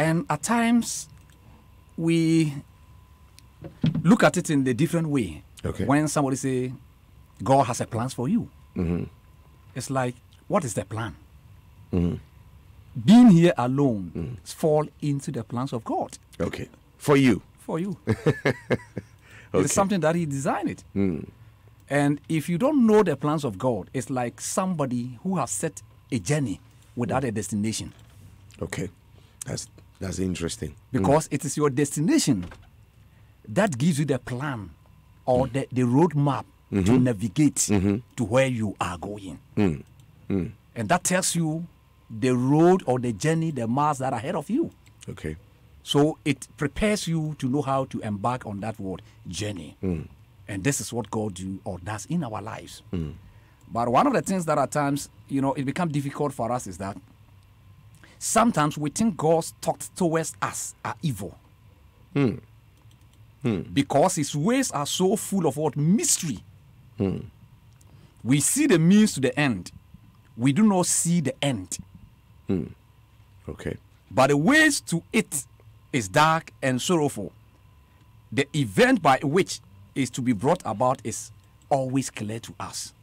And at times, we look at it in a different way. Okay. When somebody say, God has a plan for you. Mm-hmm. It's like, what is the plan? Mm-hmm. Being here alone fall into the plans of God. Okay. For you. For you. Okay. It's something that he designed it. And if you don't know the plans of God, it's like somebody who has set a journey without a destination. Okay. That's interesting. Because it is your destination that gives you the plan or the roadmap to navigate to where you are going. And that tells you the road or the journey, the miles that are ahead of you. Okay. So it prepares you to know how to embark on that word journey. And this is what God do or does in our lives. But one of the things that at times, it becomes difficult for us is that sometimes we think God's thoughts towards us are evil. Because his ways are so full of what? Mystery. We see the means to the end. We do not see the end. Okay. But the ways to it is dark and sorrowful. The event by which is to be brought about is always clear to us.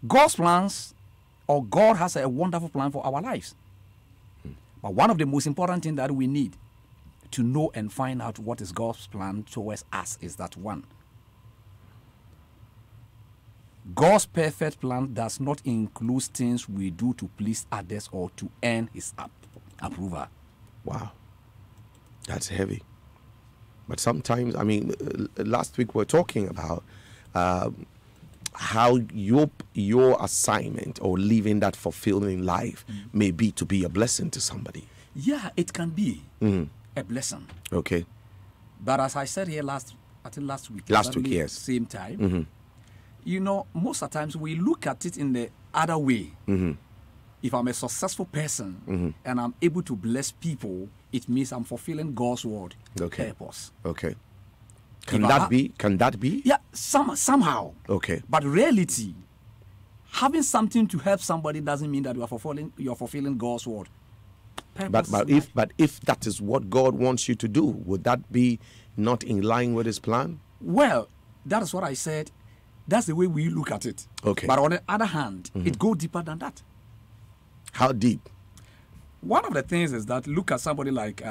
God's plans, or God has a wonderful plan for our lives. But one of the most important things that we need to know and find out what is God's plan towards us is that one. God's perfect plan does not include things we do to please others or to earn his approval. Wow. That's heavy. But sometimes, last week we were talking about how your assignment or living that fulfilling life may be to be a blessing to somebody. Yeah, it can be a blessing. Okay. But as I said here last week. Last week, yes. Same time. Most of the times we look at it in the other way. If I'm a successful person and I'm able to bless people, it means I'm fulfilling God's word purpose. Okay. Can that be? Yeah, somehow. Okay. But reality, having something to help somebody doesn't mean that you are fulfilling God's word. But if that is what God wants you to do, would that be not in line with his plan? Well, that is what I said. That's the way we look at it. Okay. But on the other hand, it goes deeper than that. How deep? One of the things is that look at somebody like,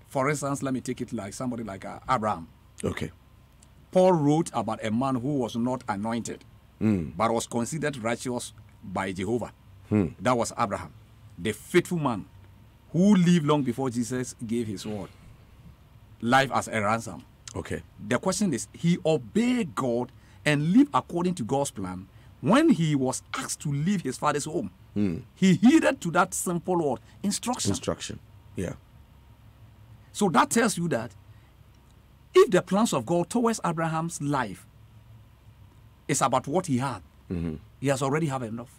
for instance, let me take it like somebody like Abraham. Okay. Paul wrote about a man who was not anointed, but was considered righteous by Jehovah. That was Abraham, the faithful man who lived long before Jesus gave his word, life as a ransom. Okay. The question is, he obeyed God and lived according to God's plan. When he was asked to leave his father's home, he heeded to that simple word, instruction. Yeah. So that tells you that if the plans of God towards Abraham's life is about what he had, he has already have enough.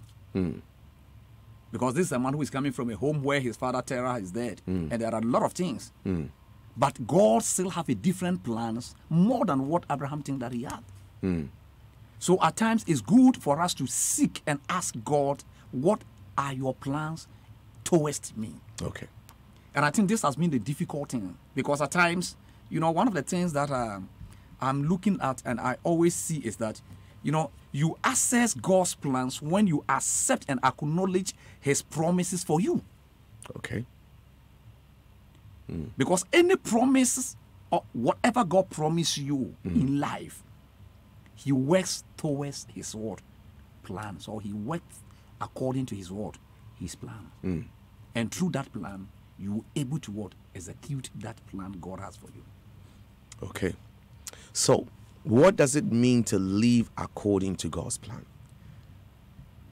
Because this is a man who is coming from a home where his father Terah is dead, and there are a lot of things. But God still have a different plans more than what Abraham think that he had. So at times it's good for us to seek and ask God, what are your plans towards me? Okay. And I think this has been the difficult thing, because at times, one of the things that I'm looking at and I always see is that, you access God's plans when you accept and acknowledge his promises for you. Okay. Because any promises or whatever God promised you in life, he works towards his word plans, or he works according to his word, his plan. And through that plan, you are able to what? Execute that plan God has for you. Okay. So, what does it mean to live according to God's plan?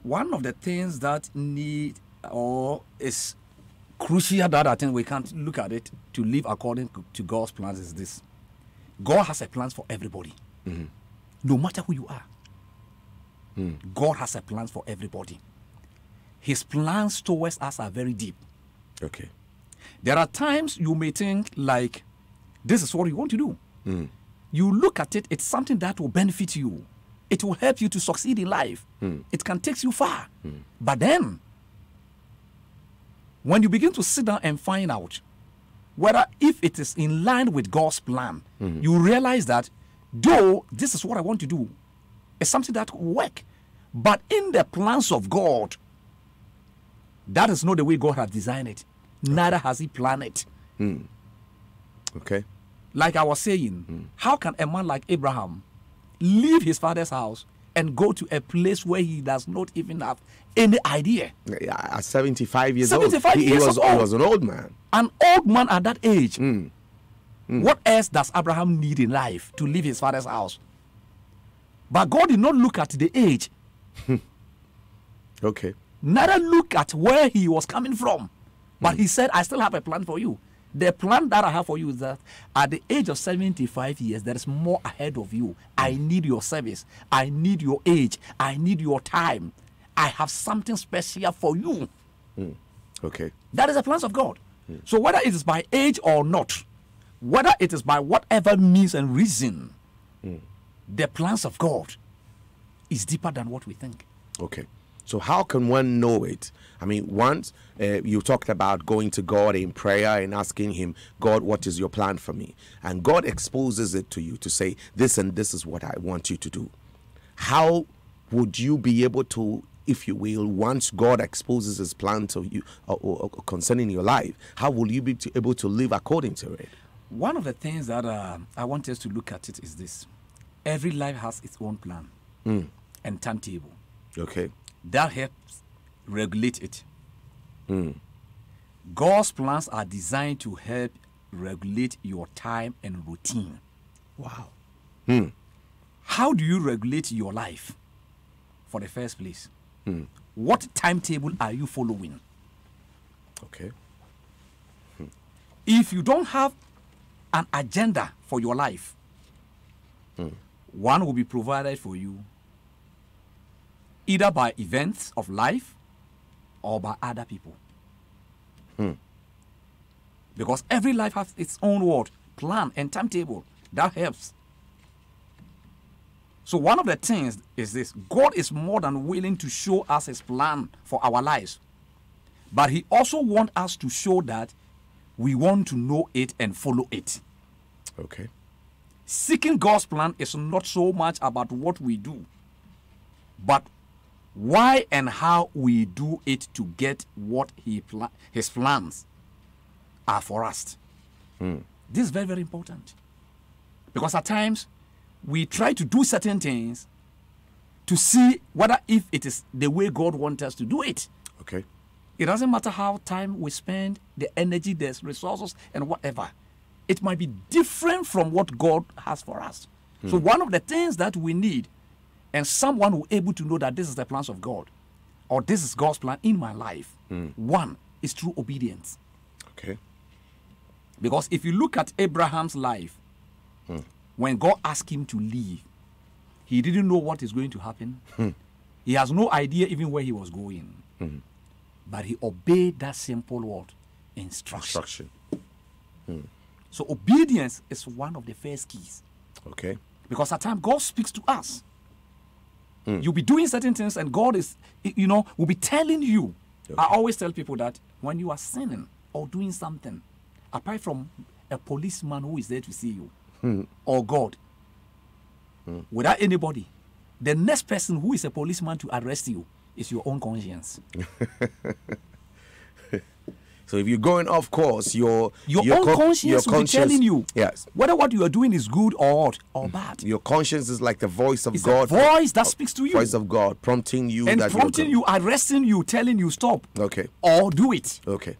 One of the things that need or is crucial that I think we can't look at it to live according to God's plans is this. God has a plan for everybody. No matter who you are. God has a plan for everybody. His plans towards us are very deep. Okay. There are times you may think like, this is what you want to do. You look at it, it's something that will benefit you. It will help you to succeed in life. It can take you far. But then, when you begin to sit down and find out whether if it is in line with God's plan, you realize that though this is what I want to do, it's something that will work. But in the plans of God, that is not the way God has designed it. Neither has he planned it. Okay. Like I was saying, how can a man like Abraham leave his father's house and go to a place where he does not even have any idea? Yeah, at 75 years 75 old. years He was an old man. An old man at that age. What else does Abraham need in life to leave his father's house? But God did not look at the age. Okay. Neither look at where he was coming from. But he said, I still have a plan for you. The plan that I have for you is that at the age of 75 years, there is more ahead of you. I need your service. I need your age. I need your time. I have something special for you. Okay. That is the plans of God. So whether it is by age or not, whether it is by whatever means and reason, the plans of God is deeper than what we think. Okay. So how can one know it? I mean, once you talked about going to God in prayer and asking him, God, what is your plan for me? And God exposes it to you to say, this and this is what I want you to do. How would you be able to, if you will, once God exposes his plan to you or concerning your life, how will you be able to live according to it? One of the things that I want us to look at it is this. Every life has its own plan and timetable. Okay. That helps regulate it. God's plans are designed to help regulate your time and routine. Wow. How do you regulate your life? For the first place, what timetable are you following? Okay. If you don't have an agenda for your life, one will be provided for you either by events of life or by other people. Because every life has its own word, plan and timetable. That helps. So one of the things is this. God is more than willing to show us his plan for our lives. But he also wants us to show that we want to know it and follow it. Okay. Seeking God's plan is not so much about what we do, but why and how we do it to get what his plans are for us. This is very, very important. Because at times, we try to do certain things to see whether if it is the way God wants us to do it. Okay. It doesn't matter how time we spend, the energy, the resources, and whatever. It might be different from what God has for us. So one of the things that we need, and someone who is able to know that this is the plans of God, or this is God's plan in my life, one is through obedience. Okay. Because if you look at Abraham's life, when God asked him to leave, he didn't know what is going to happen. He has no idea even where he was going. But he obeyed that simple word, instruction. So obedience is one of the first keys. Okay. Because at times God speaks to us. You'll be doing certain things and God is, will be telling you. Okay. I always tell people that when you are sinning or doing something, apart from a policeman who is there to see you, or God, without anybody, the next person who is a policeman to arrest you is your own conscience. So if you're going off course, your own conscience will be telling you whether what you are doing is good or bad. Your conscience is like the voice of It's God. a voice that speaks to you. Voice of God prompting you. And prompting you, arresting you, telling you stop. Okay. Or do it. Okay.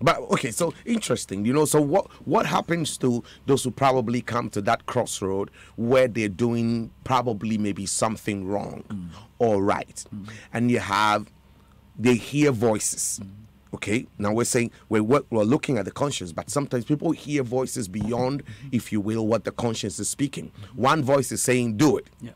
But okay, so interesting, so what happens to those who probably come to that crossroad where they're doing probably maybe something wrong or right, and they hear voices. Okay, now we're saying we're looking at the conscience, but sometimes people hear voices beyond, if you will, what the conscience is speaking. One voice is saying, do it. Yeah.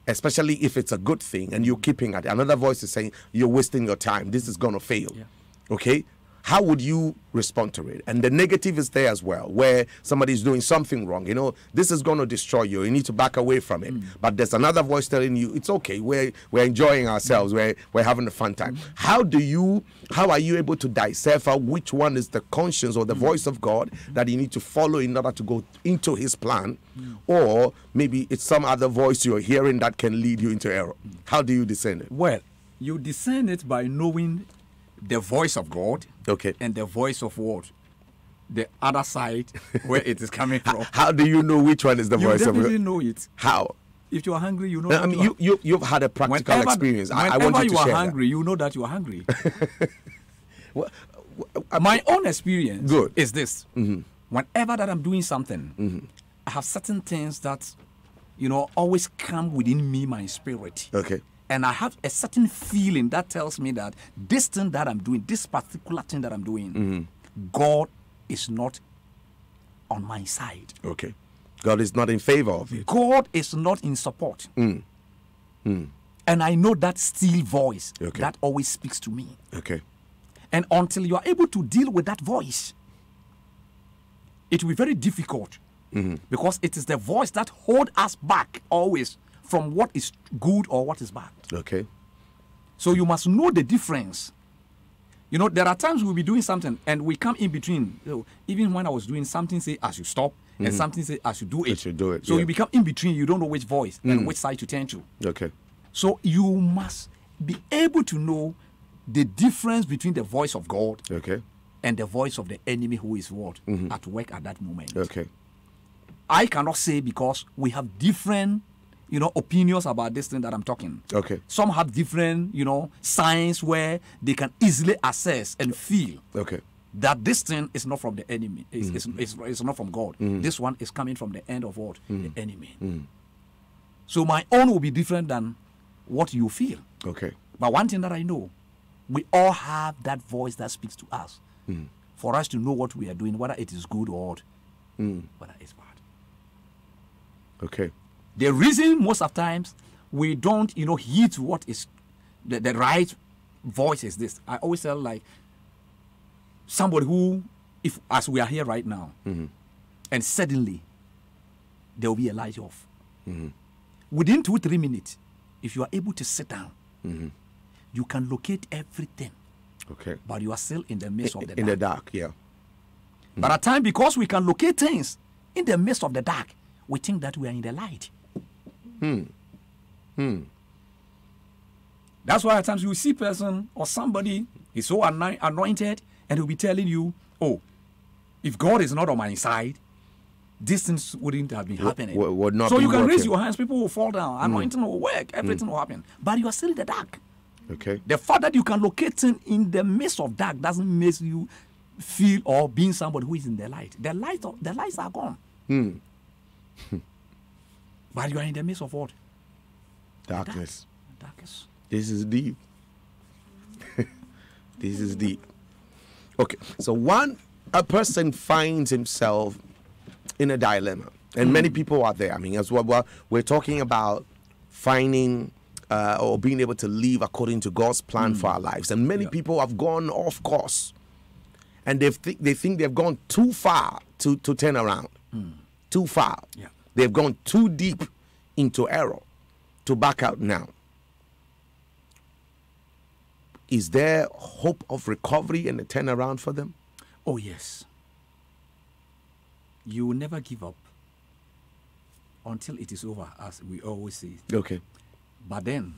Especially if it's a good thing and you're keeping at it. Another voice is saying, you're wasting your time. This is going to fail. Yeah. Okay? how would you respond to it? And the negative is there as well, where somebody's doing something wrong. You know, this is going to destroy you. You need to back away from it. But there's another voice telling you it's okay. We're enjoying ourselves. We're having a fun time. How are you able to decipher which one is the conscience or the voice of God that you need to follow in order to go into His plan, or maybe it's some other voice you're hearing that can lead you into error? How do you discern it? Well, you discern it by knowing the voice of God, Okay. and the voice of what? The other side, where it is coming from. How do you know which one is the You voice of definitely God? know it. How? If you are hungry, you know. I that mean, you've had a practical whenever, experience. I whenever want you to are share hungry, you know that you are hungry. that. My own experience Good. is this: whenever that I'm doing something, I have certain things that, always come within me, my spirit. Okay. And I have a certain feeling that tells me that this thing that I'm doing, this particular thing that I'm doing, God is not on my side. Okay. God is not in favor of it. God is not in support. And I know that still voice Okay. that always speaks to me. Okay. And until you are able to deal with that voice, it will be very difficult, because it is the voice that holds us back always from what is good or what is bad. Okay. So you must know the difference. There are times we'll be doing something and we come in between. Even when I was doing something, say I should stop, and something say I should do it. I should do it, So yeah. you become in between. You don't know which voice and which side to turn to. Okay. So you must be able to know the difference between the voice of God Okay. and the voice of the enemy, who is what? At work at that moment. Okay. I cannot say, because we have different, opinions about this thing that I'm talking. Okay. Some have different, signs where they can easily assess and feel Okay. that this thing is not from the enemy. It's not from God. This one is coming from the end of what? The enemy. So my own will be different than what you feel. Okay. But one thing that I know, we all have that voice that speaks to us for us to know what we are doing, whether it is good or whether it's bad. Okay. The reason most of times we don't, heed to what is the right voice is this. I always tell, like, somebody who, if as we are here right now, and suddenly there will be a light off. Within 2-3 minutes, if you are able to sit down, you can locate everything, Okay. but you are still in the midst of the dark. In the dark, yeah. But at times, because we can locate things in the midst of the dark, we think that we are in the light. That's why at times you see person or somebody is so anointed, and he'll be telling you, oh, if God is not on my side, these things wouldn't have been happening. would not so be you can raise working. your hands, people will fall down, anointing will work, everything will happen. But you are still in the dark. Okay. The fact that you can locate things in the midst of dark doesn't make you feel or being somebody who is in the light. The lights are gone. But you are in the midst of what? Darkness. Darkness. This is deep. This is deep. Okay. So a person finds himself in a dilemma, and many people are there. I mean, as well, we're talking about finding or being able to live according to God's plan for our lives, and many people have gone off course, and they think they've gone too far to turn around, too far. Yeah. They've gone too deep into error to back out now. Is there hope of recovery and a turnaround for them? Oh, yes. You will never give up until it is over, as we always say. Okay. But then,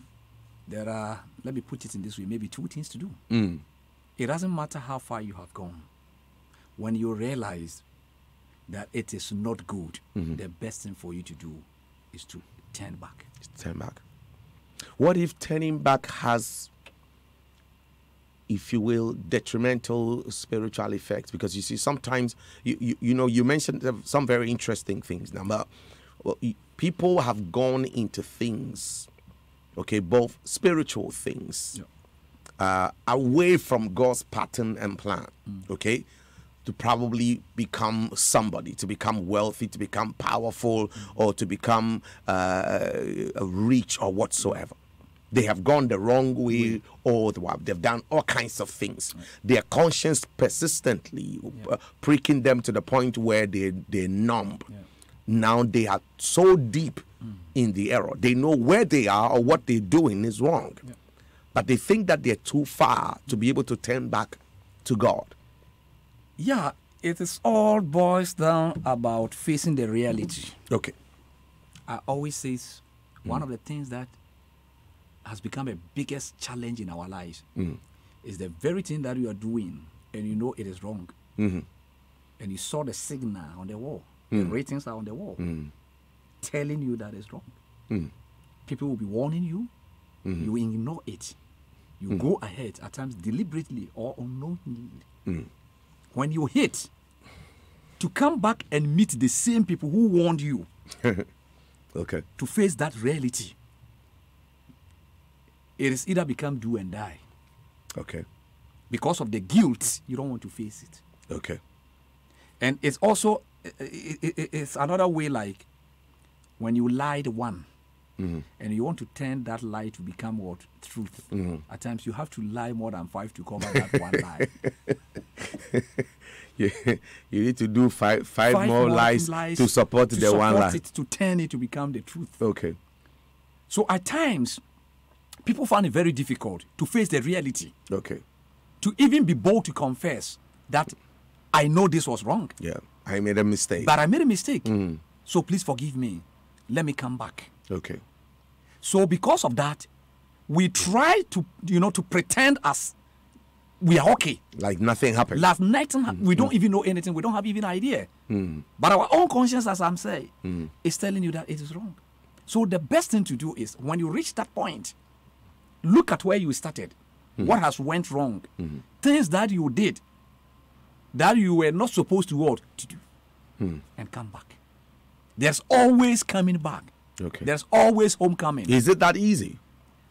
there are, let me put it in this way, maybe 2 things to do. It doesn't matter how far you have gone. When you realize that it is not good, the best thing for you to do is to turn back. Turn back. What if turning back has, if you will, detrimental spiritual effects? Because you see, sometimes you mentioned some very interesting things now, but people have gone into things, okay, both spiritual things, away from God's pattern and plan, okay, to probably become somebody, to become wealthy, to become powerful, or to become rich or whatsoever. They have gone the wrong way, or they've done all kinds of things. Their conscience persistently pricking them to the point where they're numb. Now they are so deep in the error. They know where they are or what they're doing is wrong. But they think that they're too far to be able to turn back to God. Yeah, it is all boils down about facing the reality. Okay. I always say one of the things that has become a biggest challenge in our lives is the very thing that you are doing and you know it is wrong. And you saw the signal on the wall. The ratings are on the wall telling you that it's wrong. People will be warning you. You ignore it. You go ahead, at times deliberately or unknowingly. When you hit, to come back and meet the same people who warned you Okay. to face that reality, it is either become do and die. Okay. Because of the guilt, you don't want to face it. Okay. And it's also, it's another way, like when you lied one, and you want to turn that lie to become what? Truth. At times you have to lie more than 5 to cover that one lie. You need to do five more lies to support the one lie. To turn it to become the truth. Okay. So at times, people find it very difficult to face the reality. Okay. To even be bold to confess that I know this was wrong. Yeah. I made a mistake. But I made a mistake. So please forgive me. Let me come back. Okay. So because of that, we try to, to pretend as we are okay. Like nothing happened. Like nothing, we don't even know anything. We don't have even idea. But our own conscience, as I'm saying, is telling you that it is wrong. So the best thing to do is, when you reach that point, look at where you started. What has went wrong. Things that you did that you were not supposed to do. And come back. There's always coming back. Okay. There's always homecoming. Is it that easy?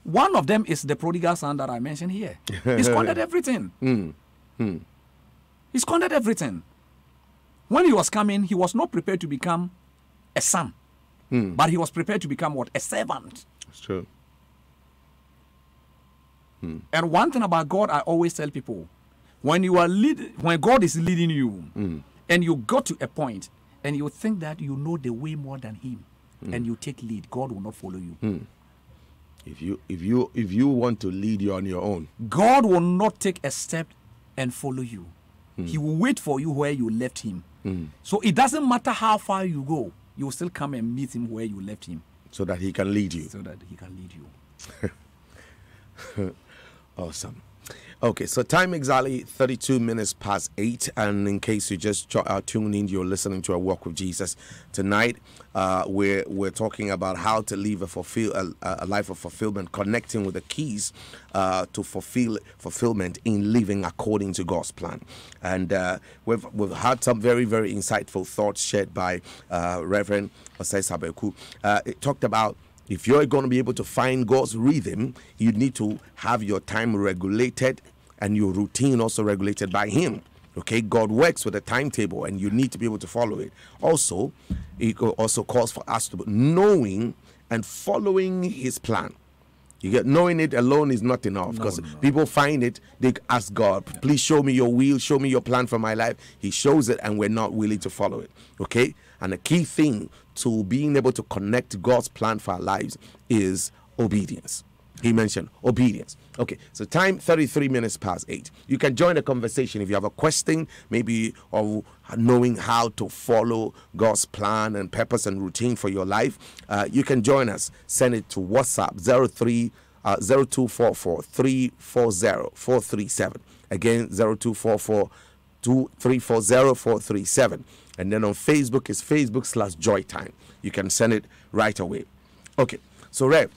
One of them is the prodigal son that I mentioned here. He squandered everything. He squandered everything. When he was coming, he was not prepared to become a son. But he was prepared to become what? A servant. That's true. And one thing about God, I always tell people, when God is leading you, and you got to a point, and you think that you know the way more than him, and you take lead, God will not follow you. If you want to lead you on your own, God will not take a step and follow you. He will wait for you where you left him. So it doesn't matter how far you go, you will still come and meet him where you left him. so that he can lead you. So that he can lead you. Awesome. Okay, so time exactly 32 minutes past 8, and in case you just tuned in, you're listening to A Walk with Jesus. Tonight, we're talking about how to live a life of fulfillment, connecting with the keys to fulfillment in living according to God's plan. And we've had some very, very insightful thoughts shared by Reverend Osei Sabeku. It talked about, if you're going to be able to find God's rhythm, you need to have your time regulated and your routine also regulated by Him. Okay, God works with a timetable and you need to be able to follow it. Also, it also calls for us to knowing and following His plan. You get, knowing it alone is not enough, because people find it, they ask God, please show me your will, show me your plan for my life. He shows it and we're not willing to follow it. Okay, and the key thing to being able to connect God's plan for our lives is obedience. He mentioned obedience. Okay, so time 33 minutes past 8. You can join the conversation if you have a question, maybe, of knowing how to follow God's plan and purpose and routine for your life. You can join us. Send it to WhatsApp 0244 340 437. Again, 0244 340 437. And then on Facebook is Facebook.com/JoyTime. You can send it right away. Okay, so Rev,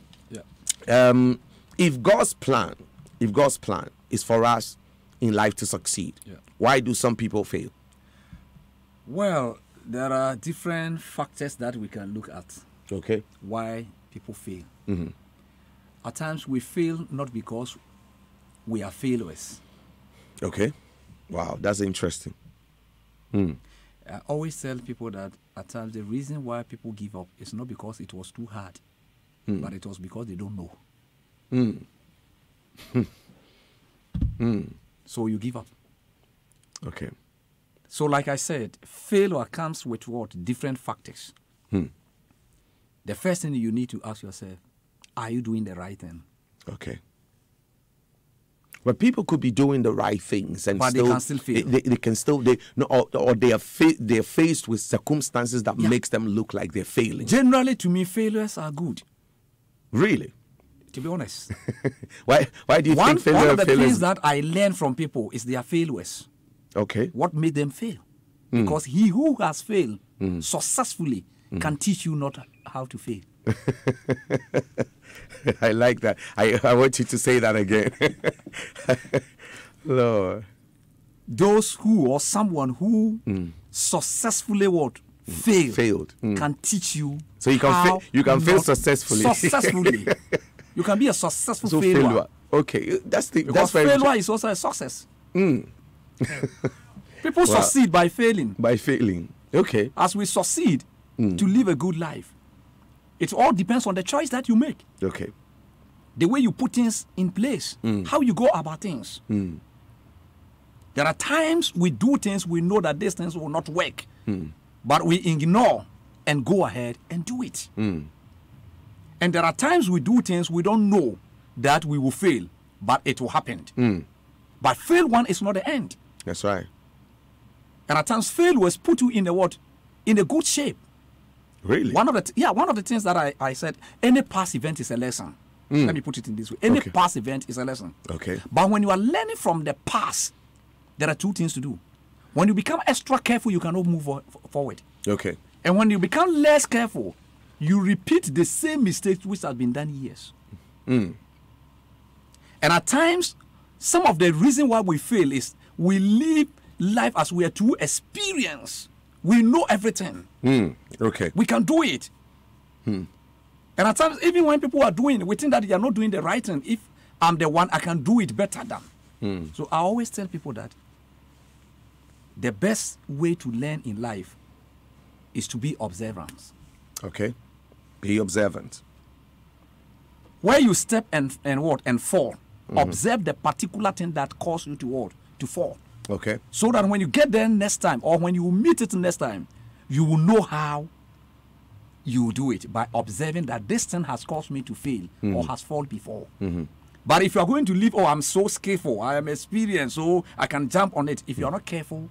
if God's plan is for us in life to succeed, why do some people fail? Well, there are different factors that we can look at. Okay. Why people fail. At times we fail not because we are failures. Okay. Wow, that's interesting. I always tell people that at times the reason why people give up is not because it was too hard, but it was because they don't know. So you give up. Okay. So like I said, failure comes with what? Different factors. The first thing you need to ask yourself, are you doing the right thing? Okay. But people could be doing the right things and But they can still fail. They can still or they are they're faced with circumstances that makes them look like they're failing. Generally, to me, failures are good. Really? To be honest. Why do you think One of the failures? things that I learn from people is their failures. Okay. What made them fail? Because he who has failed successfully can teach you not how to fail. I like that. I want you to say that again. Lord. Those who or someone who successfully what? Failed. Mm. Can teach you. So you can how you can fail not- successfully. Successfully. You can be a successful So failure. Okay, that's Because very failure is also a success. People succeed by failing. by failing. Okay. As we succeed to live a good life, it all depends on the choice that you make, Okay. the way you put things in place, how you go about things. There are times we do things we know that these things will not work, but we ignore and go ahead and do it. And there are times we do things we don't know that we will fail, but it will happen. But fail one is not the end. That's right. And at times failures put you in a what? In a good shape. Really? One of the things that I said, any past event is a lesson. Let me put it in this way. Any Okay. past event is a lesson. Okay. But when you are learning from the past, there are two things to do. When you become extra careful, you cannot move forward. Okay. And when you become less careful, you repeat the same mistakes which have been done years. And at times, some of the reason why we fail is we live life as we are too experienced. We know everything. Okay. We can do it. And at times, even when people are doing it, we think that they are not doing the right thing. If I'm the one, I can do it better than. So I always tell people that the best way to learn in life is to be observant. Okay. Be observant. Where you step and fall, observe the particular thing that caused you to what? To fall. Okay. So that when you get there next time, or when you meet it next time, you will know how you do it by observing that this thing has caused me to fail or has fallen before. But if you are going to live, I'm so skillful, I am experienced, so I can jump on it. If you are not careful,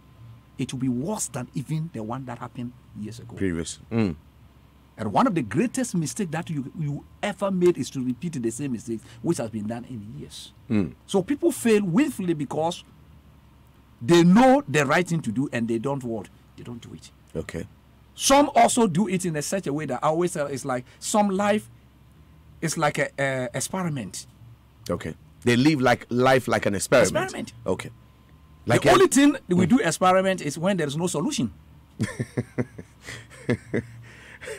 it will be worse than even the one that happened years ago. Previous. And one of the greatest mistakes that you ever made is to repeat the same mistakes which has been done in years. So people fail willfully because they know the right thing to do and they don't what? They don't do it. Okay. Some also do it in such a way that I always tell it's like some life is like a experiment. Okay. They live life like an experiment. Experiment. Okay. The only thing we do experiment is when there is no solution.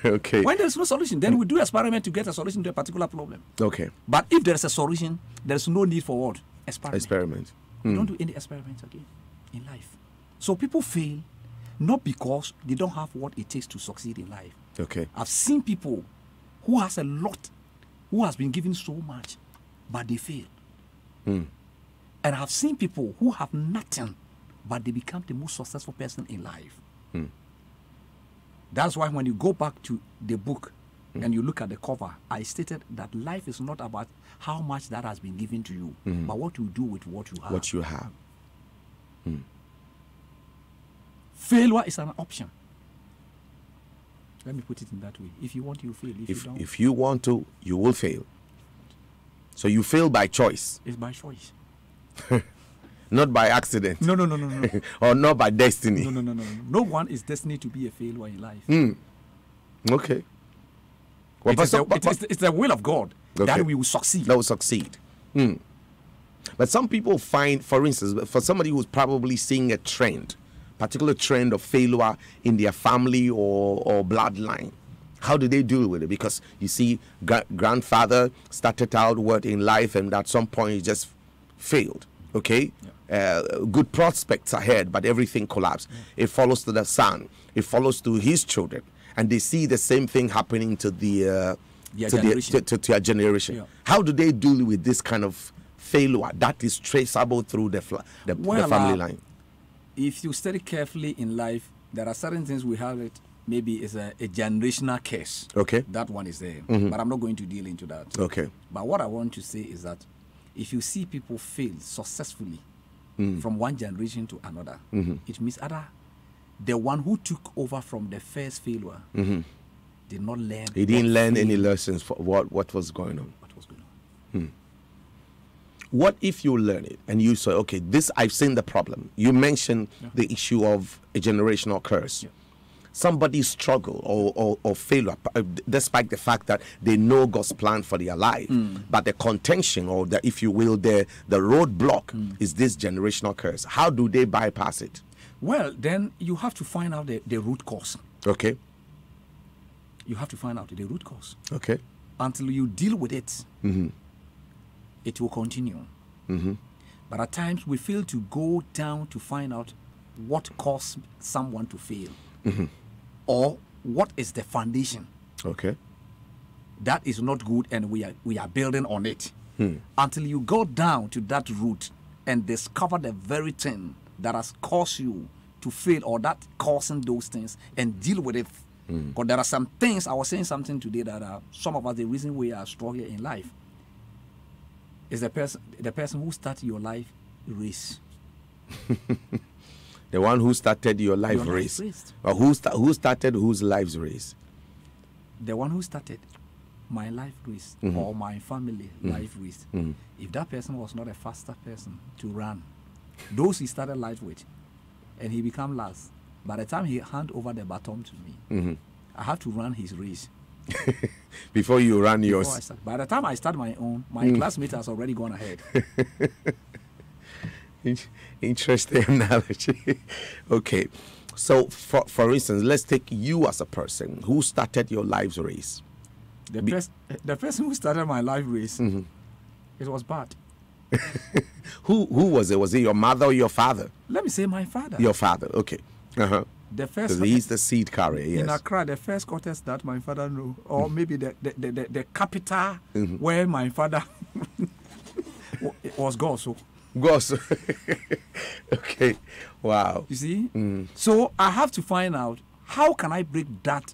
Okay. When there is no solution, then we do experiment to get a solution to a particular problem. Okay. But if there is a solution, there is no need for what? Experiment. We don't do any experiments again in life. So people fail not because they don't have what it takes to succeed in life. Okay. I've seen people who has a lot, who has been given so much, but they fail. And I've seen people who have nothing, but they become the most successful person in life. That's why when you go back to the book and you look at the cover, I stated that life is not about how much that has been given to you, but what you do with what you have. What you have. Failure is an option. Let me put it in that way. If you want, you fail. If you don't, If you want to, you will fail. So you fail by choice, it's by choice. not by accident. No. Or not by destiny. No. No one is destined to be a failure in life. Okay. Well, It's the will of God Okay. that we will succeed. that will succeed. But some people find, for instance, for somebody who's probably seeing a trend, particular trend of failure in their family or bloodline, how do they deal with it? Because you see, grandfather started out in life and at some point he just failed. Okay, good prospects ahead, but everything collapsed. It follows to the son. It follows to his children, and they see the same thing happening to the Their to, generation. to their generation. Yeah. How do they deal with this kind of failure that is traceable through the family line? If you study carefully in life, there are certain things we have it. Maybe it's a generational curse. Okay. That one is there. But I'm not going to deal into that. Okay. But what I want to say is that if you see people fail successfully from one generation to another, it means either the one who took over from the first failure did not learn. He didn't learn any lessons for what was going on. What was going on. What if you learn it and you say, okay, this, I've seen the problem. You mentioned the issue of a generational curse. Yeah. Somebody struggle or failure, despite the fact that they know God's plan for their life, but the contention, or the, if you will, the roadblock is this generational curse. How do they bypass it? Well, then you have to find out the root cause. Okay. You have to find out the root cause. Okay. Until you deal with it, it will continue. But at times we fail to go down to find out what caused someone to fail, or what is the foundation. Okay. That is not good, and we are building on it. Until you go down to that root and discover the very thing that has caused you to fail, or that causing those things, and deal with it. Because there are some things, I was saying something today that some of us, the reason we are struggling in life is the person who started your life race. The one who started your life race. Or who started whose life's race? The one who started my life race, or my family life race. If that person was not a faster person to run, those he started life with, and he became last, by the time he hand over the baton to me, I have to run his race. Before you run yours. By the time I start my own, my classmate has already gone ahead. Interesting analogy. Okay. So, for instance, let's take you as a person who started your life's race. The person who started my life race, it was bad. Who was it? Was it your mother or your father? Let me say my father. Your father, okay. The first. So he's the seed carrier, yes. In Accra, the first quarters that my father knew, or maybe the capital where my father was Goso. Goso. Okay. Wow. You see? So I have to find out how can I break that,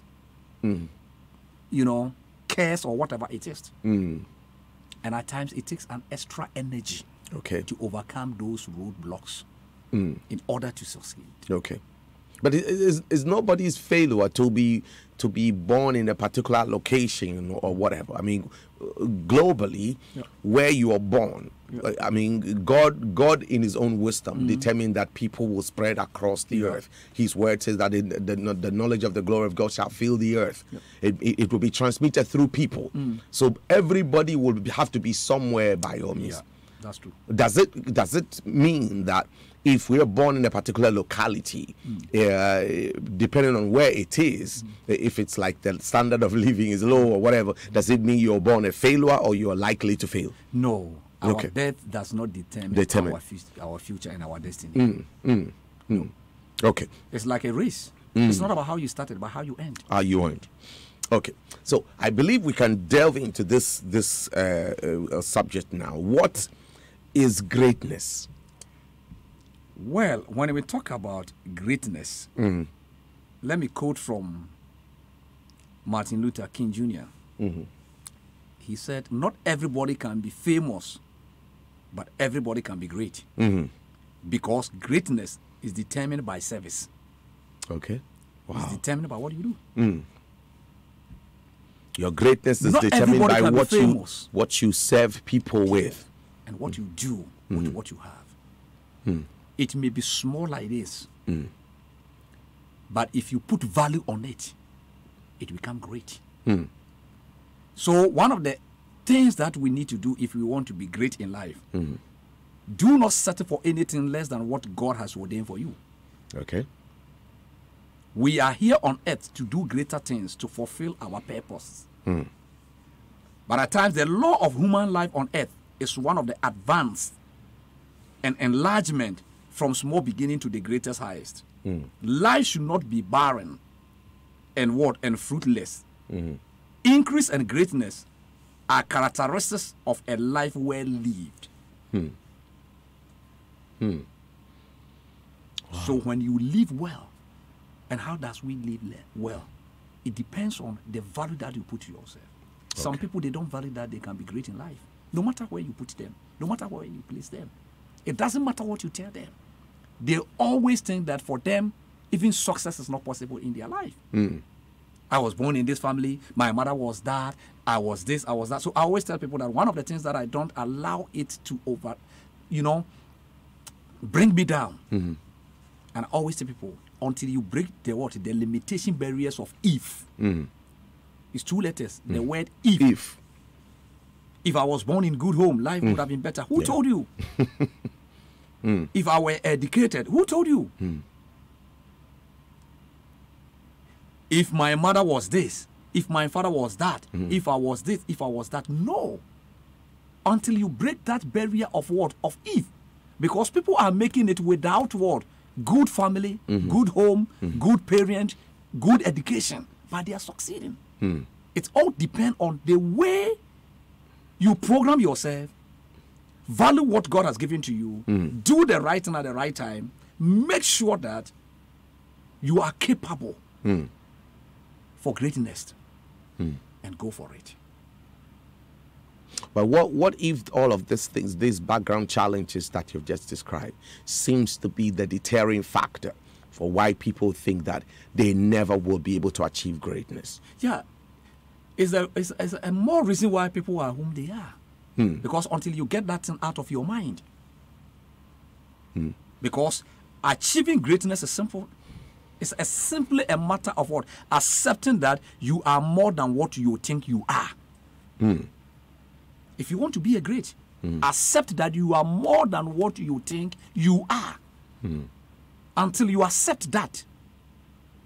curse or whatever it is. And at times it takes an extra energy to overcome those roadblocks in order to succeed. Okay. But it's nobody's failure to be born in a particular location or whatever. I mean, globally, where you are born, I mean, God in His own wisdom determined that people will spread across the earth. His word says that the knowledge of the glory of God shall fill the earth. It will be transmitted through people. So everybody will have to be somewhere by all means. Yeah, that's true. Does it mean that if we are born in a particular locality, depending on where it is, if it's like the standard of living is low or whatever, does it mean you're born a failure or you're likely to fail? No. Our birth does not determine our future and our destiny. No. Okay. It's like a race. It's not about how you started, but how you end. How you end. Okay. So I believe we can delve into this subject now. What is greatness? Well, when we talk about greatness, let me quote from Martin Luther King Jr. He said, not everybody can be famous, but everybody can be great. Because greatness is determined by service. Okay. Wow. It's determined by what you do. Your greatness is determined by what you serve people with. And what you do with what you have. It may be small like this, but if you put value on it, it becomes great. So one of the things that we need to do if we want to be great in life, do not settle for anything less than what God has ordained for you. Okay. We are here on earth to do greater things, to fulfill our purpose. But at times, the law of human life on earth is one of the advanced and enlargement from small beginning to the greatest highest. Life should not be barren and fruitless. Increase and greatness are characteristics of a life well lived. So when you live well, and how does we live well? It depends on the value that you put to yourself. Some people, they don't value that they can be great in life. No matter where you put them, no matter where you place them. It doesn't matter what you tell them. They always think that for them, even success is not possible in their life. I was born in this family. My mother was that. I was this, I was that. So I always tell people that one of the things that I don't allow it to bring me down. And I always tell people, until you break the limitation barriers of if. It's 2 letters. The word if. If I was born in good home, life would have been better. Who told you? If I were educated, who told you? If my mother was this, if my father was that, if I was this, if I was that. No. Until you break that barrier of what? Of if. Because people are making it without what? Good family, good home, good parent, good education. But they are succeeding. It all depends on the way you program yourself, value what God has given to you, do the right thing at the right time, make sure that you are capable for greatness, and go for it. But what if all of these things, these background challenges that you've just described, seems to be the deterring factor for why people think that they never will be able to achieve greatness? Yeah. Is a more reason why people are whom they are. Because until you get that thing out of your mind. Because achieving greatness is simple. It's simply a matter of what? Accepting that you are more than what you think you are. If you want to be a great, accept that you are more than what you think you are. Until you accept that,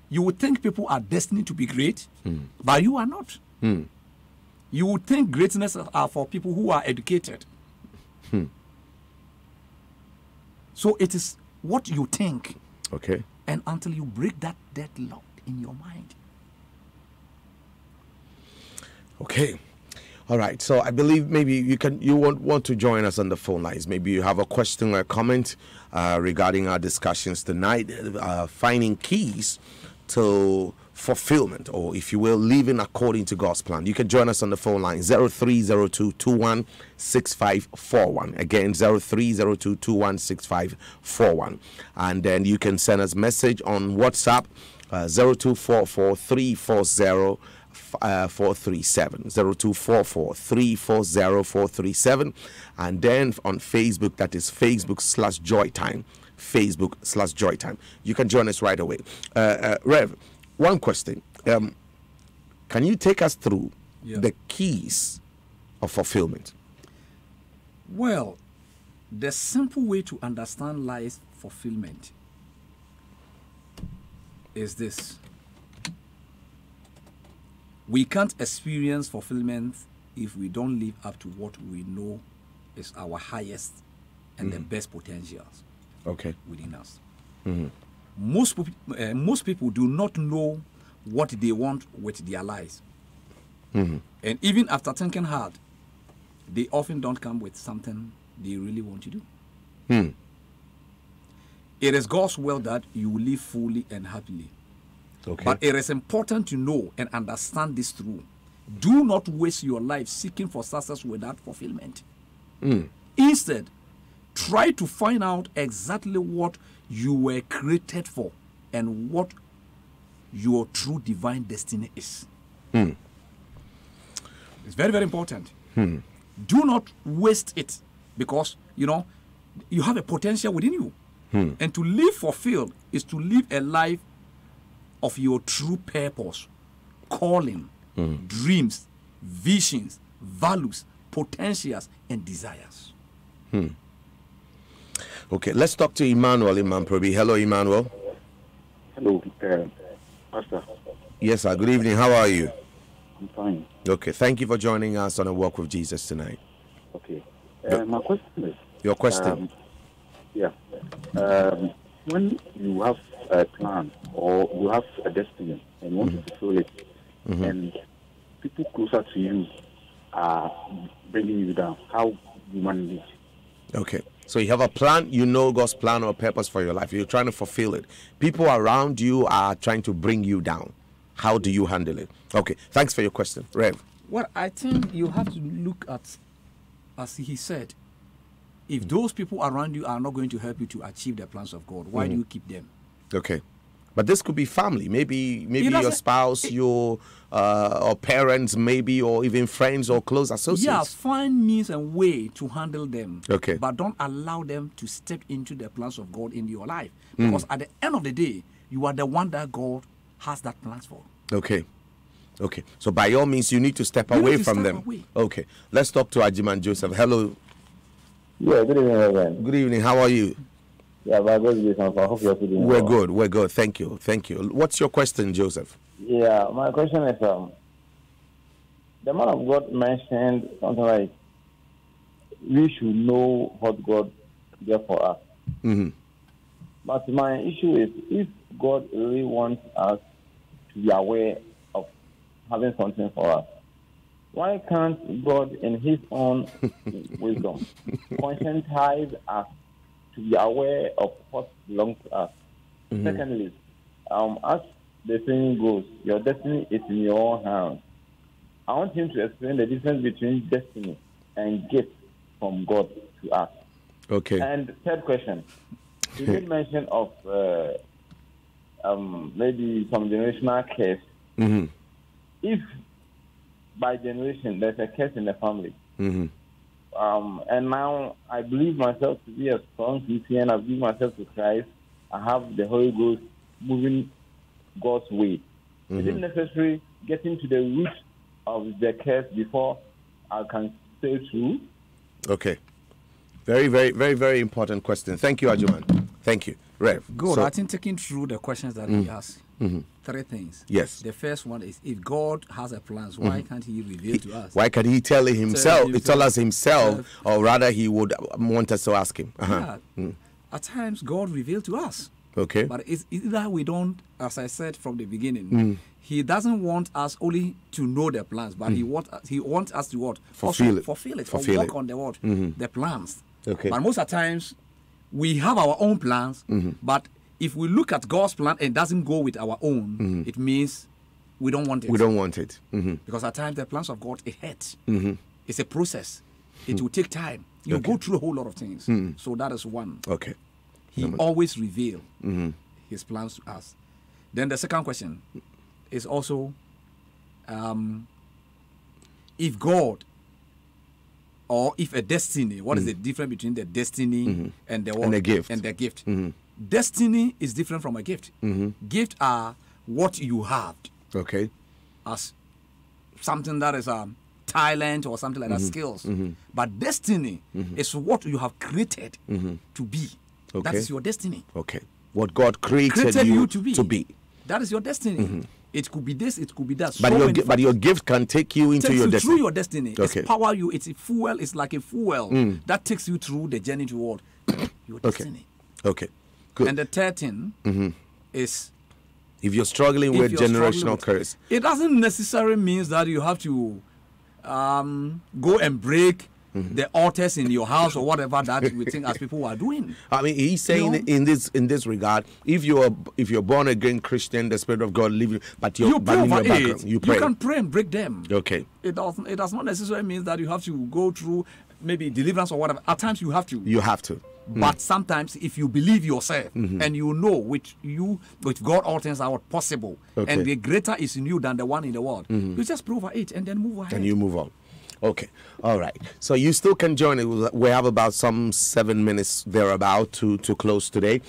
you would think people are destined to be great, but you are not. You would think greatness are for people who are educated. So it is what you think. Okay. And until you break that deadlock in your mind. Okay. All right. So I believe maybe you won't want to join us on the phone lines. Maybe you have a question or a comment regarding our discussions tonight, finding keys to fulfillment, or if you will, living according to God's plan. You can join us on the phone line 0302216541. Again, 0302216541. And then you can send us message on WhatsApp 0244340437, 0244340437, and then on Facebook, that is Facebook/Joytime, Facebook/Joytime. You can join us right away. Rev, one question. Can you take us through the keys of fulfillment? Well, the simple way to understand life's fulfillment is this. We can't experience fulfillment if we don't live up to what we know is our highest and the best potentials within us. Most people do not know what they want with their lives. And even after thinking hard, they often don't come with something they really want to do. It is God's will that you will live fully and happily. But it is important to know and understand this truth. Do not waste your life seeking for success without fulfillment. Instead, try to find out exactly what you were created for and what your true divine destiny is. It's very, very important. Do not waste it, because, you have a potential within you. And to live fulfilled is to live a life of your true purpose, calling, dreams, visions, values, potentials, and desires. Okay, let's talk to Emmanuel in Mamprobi. Hello, Emmanuel. Hello, Pastor. Yes, sir. Good evening. How are you? I'm fine. Okay, thank you for joining us on A Walk with Jesus tonight. Okay. My question is... Your question? When you have a plan or you have a destiny and you want to fulfill it, and people closer to you are bringing you down, how do you manage it? Okay. So you have a plan, you know God's plan or purpose for your life. You're trying to fulfill it. People around you are trying to bring you down. How do you handle it? Okay. Thanks for your question. Rev. Well, I think you have to look at, as he said, if those people around you are not going to help you to achieve the plans of God, why do you keep them? Okay. But this could be family, maybe your spouse, your or parents, maybe, or even friends or close associates. Yeah, find means and way to handle them. Okay. But don't allow them to step into the plans of God in your life. Because at the end of the day, you are the one that God has that plans for. Okay. Okay. So by all means, you need to step away from them. Okay. Let's talk to Ajiman Joseph. Hello. Yeah, good evening, Reverend. Good evening. How are you? Yeah, by God's grace, I hope you're doing We're well. good. We're good. Thank you. Thank you. What's your question, Joseph? Yeah, my question is, the man of God mentioned something like, we should know what God did for us. Mm-hmm. But my issue is, if God really wants us to be aware of having something for us, why can't God, in His own wisdom, conscientize us to be aware of what belongs to us? Mm-hmm. Secondly, as the saying goes, your destiny is in your own hands. I want him to explain the difference between destiny and gift from God to us. Okay. And third question, you did mention of maybe some generational curse. Mm-hmm. If by generation there's a curse in the family, Mm-hmm. And now I believe myself to be a strong Christian, I believe myself to Christ, I have the Holy Ghost moving God's way. Mm-hmm. Is it necessary getting to the root of the curse before I can stay true? Okay. Very, very, very, very important question. Thank you, Ajuman. Thank you. Rev. Good. So- I think taking through the questions that he asked, three things. Yes. The first one is, if God has a plan, why can't He reveal to us? Why can he tell it himself? Tell us himself, Himself. or rather, he would want us to ask him. Uh-huh. Yeah. At times, God revealed to us. Okay. But it's either we don't, as I said from the beginning, He doesn't want us only to know the plans, but He wants us to what? Fulfill Also it. fulfill it. Fulfill work it. on the what? The plans. Okay. But most of the times, we have our own plans, but if we look at God's plan and it doesn't go with our own, it means we don't want it. We don't want it. Mm-hmm. Because at times the plans of God, it hurts. It's a process. It will take time. You go through a whole lot of things. So that is one. Okay. He always reveals His plans to us. Then the second question is also, if God or if a destiny, what is the difference between the destiny and the what? And the gift. And the gift. Destiny is different from a gift. Gift are what you have Okay. as something that is talent or something like that, skills. But destiny is what you have created to be. That Okay. is your destiny. Okay. What God created you to be. That is your destiny. It could be this, it could be that. But So your many but your gift can take you into takes your you destiny. through your destiny. Okay. It's power you. It's a fuel. It's like a fuel that takes you through the journey toward your destiny. Okay. Good. And the third thing is, If you're struggling if with you're struggling generational with- curse, it doesn't necessarily means that you have to go and break the altars in your house or whatever that we think as people are doing. I mean, he's saying No. in this regard, if you're born again Christian, the Spirit of God living, but You but pray in your over background, it. you pray. You can pray and break them. Okay. It does not necessarily mean that you have to go through maybe deliverance or whatever. At times you have to. You have to. But sometimes, if you believe yourself and you know with God all things are possible, Okay. and the greater is in you than the one in the world, you just pray over it and then move ahead. And you move on. Okay. All right. So you still can join it. We have about some 7 minutes thereabout to close today.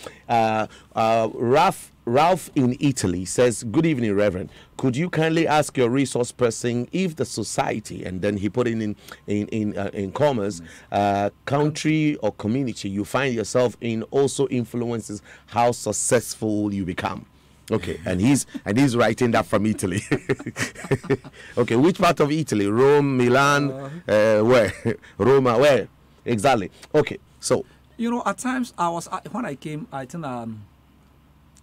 Ralph in Italy says, "Good evening, Reverend. Could you kindly ask your resource person if the society," and then he put in commas, country or community you find yourself in also influences how successful you become. Okay, and he's writing that from Italy. Okay, which part of Italy? Rome, Milan, where? Roma, where? Exactly. Okay, so At times when I came, I think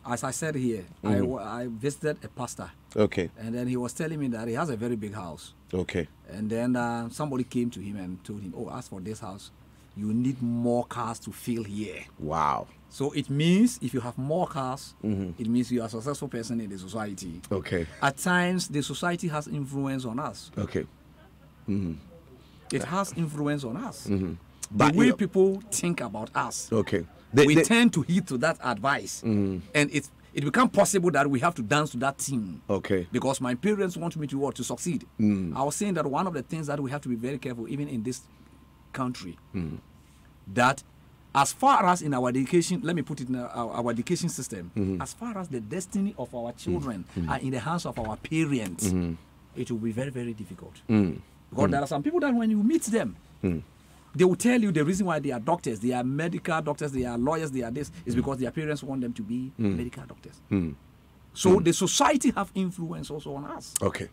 as I said here, I visited a pastor. Okay. And then he was telling me that he has a very big house. Okay. And then somebody came to him and told him, oh, as for this house, you need more cars to fill here. Wow. So it means if you have more cars, it means you are a successful person in the society. Okay. At times, the society has influence on us. Okay. It has influence on us. The But, way you know- people think about us. Okay. We tend to heed to that advice. And it becomes possible that we have to dance to that tune. Okay. Because my parents want me to succeed. I was saying that one of the things that we have to be very careful, even in this country, that as far as in our education, let me put it in our education system, as far as the destiny of our children are in the hands of our parents, it will be very, very difficult. Because there are some people that when you meet them, they will tell you the reason why they are doctors, they are medical doctors, they are lawyers, they are this, is because their parents want them to be medical doctors. So the society have influence also on us. Okay.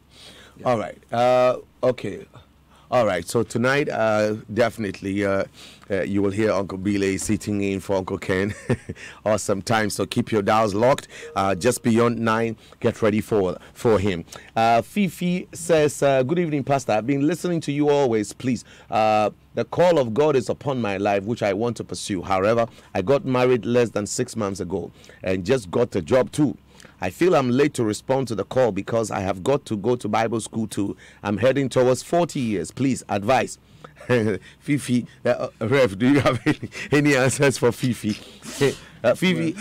All right. Okay. All right. So tonight, definitely, you will hear Uncle Bile sitting in for Uncle Ken. Awesome time. So keep your dials locked. Just beyond 9, get ready for him. Fifi says, good evening, Pastor. I've been listening to you always. Please, the call of God is upon my life, which I want to pursue. However, I got married less than 6 months ago and just got a job too. I feel I'm late to respond to the call because I have got to go to Bible school too. I'm heading towards 40 years. Please, advise. Fifi, Rev, do you have any answers for Fifi? Fifi,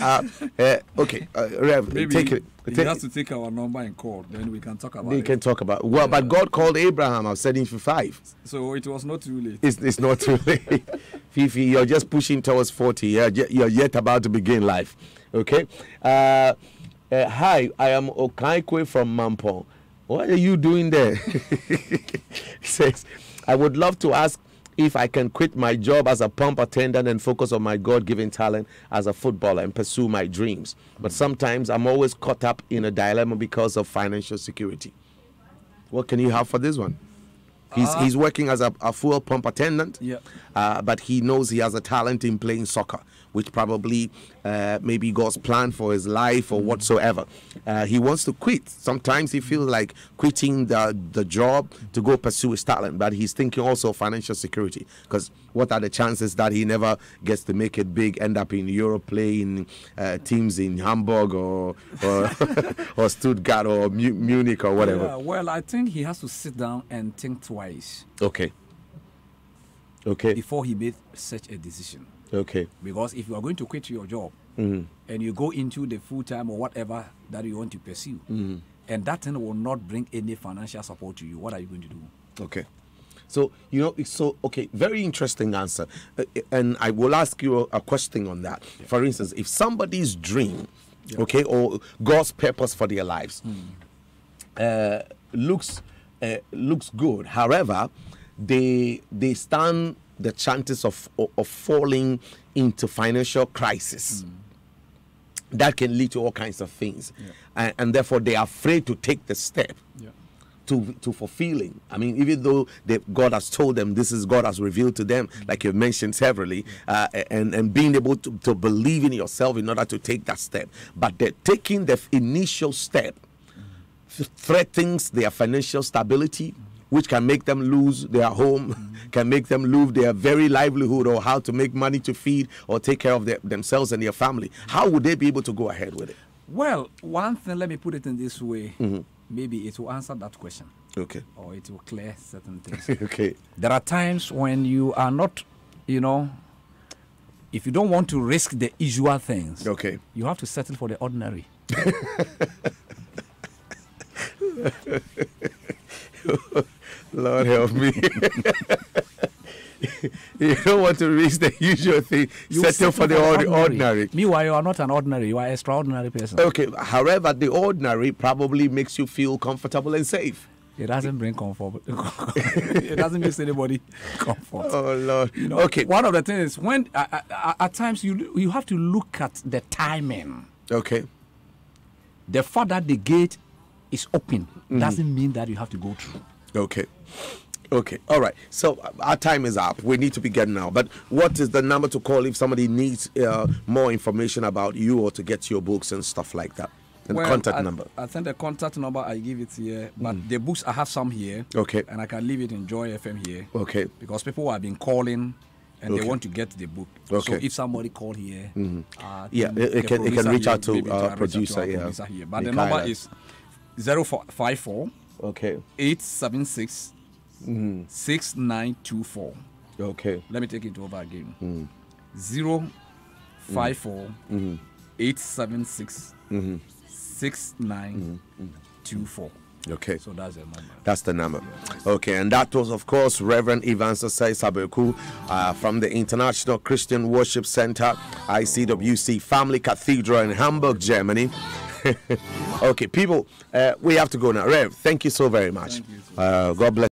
okay, Rev, Maybe take it. He has to take our number and call, then we can talk about They it. can talk about. Well, but God called Abraham. I was 75. So it was not too late. It's not too late. Fifi, you're just pushing towards 40. You're yet about to begin life. Okay. Hi, I am Okaikwe from Mampong. What are you doing there? He says, I would love to ask if I can quit my job as a pump attendant and focus on my God-given talent as a footballer and pursue my dreams. But sometimes I'm always caught up in a dilemma because of financial security. What can you have for this one? He's working as a fuel pump attendant, but he knows he has a talent in playing soccer, which probably maybe God's plan for his life or whatsoever. He wants to quit. Sometimes he feels like quitting the job to go pursue his talent, but he's thinking also of financial security, because what are the chances that he never gets to make it big, end up in Europe playing teams in Hamburg or or Stuttgart or Munich or whatever? Yeah, well, I think he has to sit down and think twice Okay. before he made such a decision. Okay. Because if you are going to quit your job and you go into the full-time or whatever that you want to pursue, and that thing will not bring any financial support to you, what are you going to do? Okay. So, okay, very interesting answer. And I will ask you a question on that. Yeah. For instance, if somebody's dream, okay, or God's purpose for their lives looks good, however, they stand the chances of falling into financial crisis. That can lead to all kinds of things. And therefore they are afraid to take the step to fulfilling. I mean, even though God has told them, this is God has revealed to them, like you've mentioned severally, and being able to believe in yourself in order to take that step. But they're taking the initial step threatens their financial stability, which can make them lose their home, can make them lose their very livelihood, or how to make money to feed or take care of themselves and their family. How would they be able to go ahead with it? Well, one thing, let me put it in this way. Maybe it will answer that question. Okay. Or it will clear certain things. Okay. There are times when you are not, if you don't want to risk the usual things, okay, you have to settle for the ordinary. Lord help me. You don't want to risk the usual thing. Settle for the ordinary. Meanwhile, you are not an ordinary. You are an extraordinary person. Okay. However, the ordinary probably makes you feel comfortable and safe. It doesn't bring comfort. It doesn't make anybody comfort. Oh, Lord. Okay. One of the things is when at times you have to look at the timing. Okay. The fact that the gate is open doesn't mean that you have to go through. Okay. Okay, all right. So our time is up. We need to be getting out. But what is the number to call if somebody needs more information about you or to get your books and stuff like that? And the contact number. I think the contact number, I give it here. But the books, I have some here. Okay. And I can leave it in Joy FM here. Okay. Because people have been calling and they want to get the book. Okay. So if somebody call here, it can reach out to our producer. Here. But the number is 0454 okay 876 6924. Okay. Let me take it over again. 054 876 6924. Okay. So that's the number. That's the number. Okay, and that was, of course, Reverend Evans Osei Sabeku from the International Christian Worship Center, ICWC Family Cathedral in Hamburg, Germany. Okay, people, we have to go now. Rev, thank you so very much. God bless.